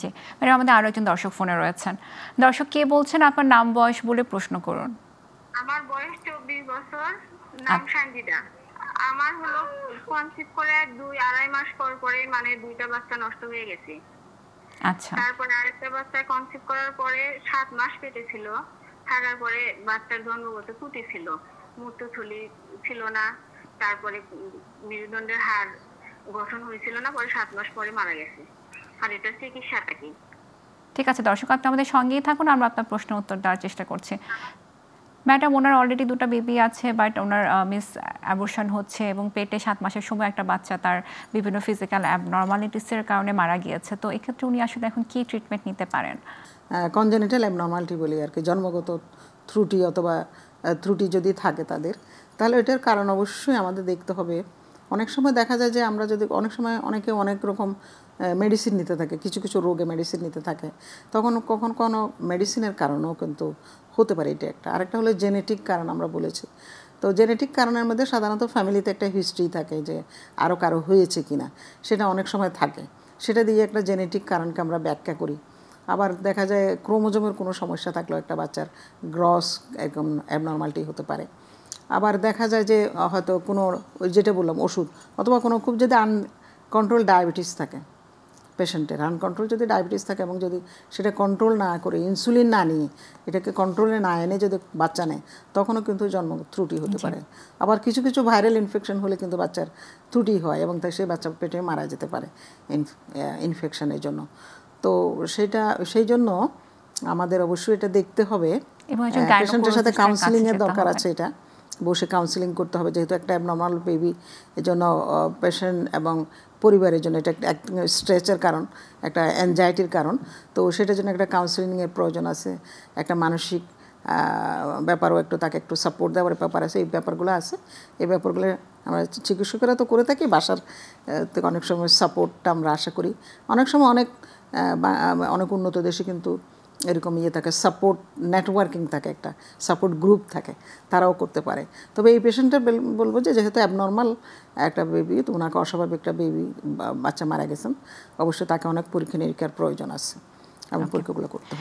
জি madam, আমাদের আরো একজন দর্শক ফোনে রয়েছেন। দর্শক কে বলছেন, আপনার নাম বয়স বলে প্রশ্ন করুন। আমার বয়স 24 বছর, নাম সঞ্জিদা। আমার হলো কনসিভ করে 2-2.5 মাস পরে মানে দুইটা বাচ্চা নষ্ট হয়ে গেছে। আচ্ছা, তারপরে আরেকটা বাচ্চা কনসিভ করার পরে 7 মাস পেটে ছিল, থাকার পরে বাচ্চার জন্মগত ত্রুটি ছিল, মূত্রথলি ছিল না, তারপরে মেরুদণ্ডের হাড় গঠন হয়েছিল না, পরে 7 মাস পরে মারা গেছে। আর এটা চিকিৎসাটা কি? ঠিক আছে দর্শক, আপনি আমাদের সঙ্গেই থাকুন, আমরা আপনার প্রশ্নের উত্তর দেওয়ার চেষ্টা করছি। ম্যাডাম, ওনার অলরেডি 2টা বেবি আছে, বাট ওনার মিস অ্যাবর্শন হচ্ছে এবং পেটে 7 মাসের সময় একটা বাচ্চা তার বিভিন্ন ফিজিক্যাল অ্যাবনর্মালিটিসের কারণে মারা গিয়েছে। তো এক্ষেত্রে উনি আসলে এখন কি ট্রিটমেন্ট নিতে পারেন? কনজেনিটাল অ্যাবনর্মালিটি বলি আর কি, জন্মগত ত্রুটি অথবা ত্রুটি যদি থাকে তাদের, তাহলে এটার কারণ অবশ্যই আমাদের দেখতে হবে। অনেক সময় দেখা যায় যে আমরা যদি অনেক সময় অনেকে অনেক রকম মেডিসিন নিতে থাকে, কিছু কিছু রোগে মেডিসিন নিতে থাকে, তখন কখন কোনো মেডিসিনের কারণেও কিন্তু হতে পারে এটা একটা। আরেকটা হলো জেনেটিক কারণ আমরা বলেছি। তো জেনেটিক কারণের মধ্যে সাধারণত ফ্যামিলিতে একটা হিস্ট্রি থাকে যে আরও কারো হয়েছে কিনা, সেটা অনেক সময় থাকে, সেটা দিয়ে একটা জেনেটিক কারণকে আমরা ব্যাখ্যা করি। আবার দেখা যায় ক্রোমোজোমের কোনো সমস্যা থাকলেও একটা বাচ্চার গ্রস একদম অ্যাবনর্মালিটি হতে পারে। আবার দেখা যায় যে হয়তো কোনো ওই যেটা বললাম ওষুধ, অথবা কোনো খুব যদি আনকন্ট্রোল ডায়াবেটিস থাকে পেশেন্টের, আনকন্ট্রোল যদি ডায়াবেটিস থাকে এবং যদি সেটা কন্ট্রোল না করে ইনসুলিন না নিয়ে এটাকে কন্ট্রোলে না এনে যদি বাচ্চা নেয়, তখনও কিন্তু জন্ম ত্রুটি হতে পারে। আবার কিছু কিছু ভাইরাল ইনফেকশন হলে কিন্তু বাচ্চার ত্রুটি হয় এবং তাই সেই বাচ্চা পেটে মারা যেতে পারে ইনফেকশনের জন্য। তো সেই জন্য আমাদের অবশ্যই এটা দেখতে হবে, পেশেন্টের সাথে কাউন্সিলিংয়ের দরকার আছে। এটা বসে কাউন্সিলিং করতে হবে, যেহেতু একটা অ্যাবনর্মাল বেবি, এর জন্য পেশেন্ট এবং পরিবারের জন্য এটা একটা স্ট্রেসের কারণ, একটা অ্যাংজাইটির কারণ। তো সেটার জন্য একটা কাউন্সিলিংয়ের প্রয়োজন আছে, একটা মানসিক ব্যাপারও একটু তাকে একটু সাপোর্ট দেওয়ার ব্যাপার আছে, এই ব্যাপারগুলো আছে। এই ব্যাপারগুলো আমরা চিকিৎসকেরা তো করে থাকি, বাসার থেকে অনেক সময় সাপোর্টটা আমরা আশা করি। অনেক সময় অনেক উন্নত দেশে কিন্তু এরকম থাকে, সাপোর্ট নেটওয়ার্কিং থাকে, একটা সাপোর্ট গ্রুপ থাকে, তারাও করতে পারে। তবে এই পেশেন্টটা বলবো যে যেহেতু অ্যাবনর্মাল একটা বেবি, তো ওনাকে অস্বাভাবিক একটা বেবি বাচ্চা মারা গেছেন, অবশ্যই তাকে অনেক পরীক্ষা নিরীক্ষার প্রয়োজন আছে এবং পরীক্ষাগুলো করতে হবে।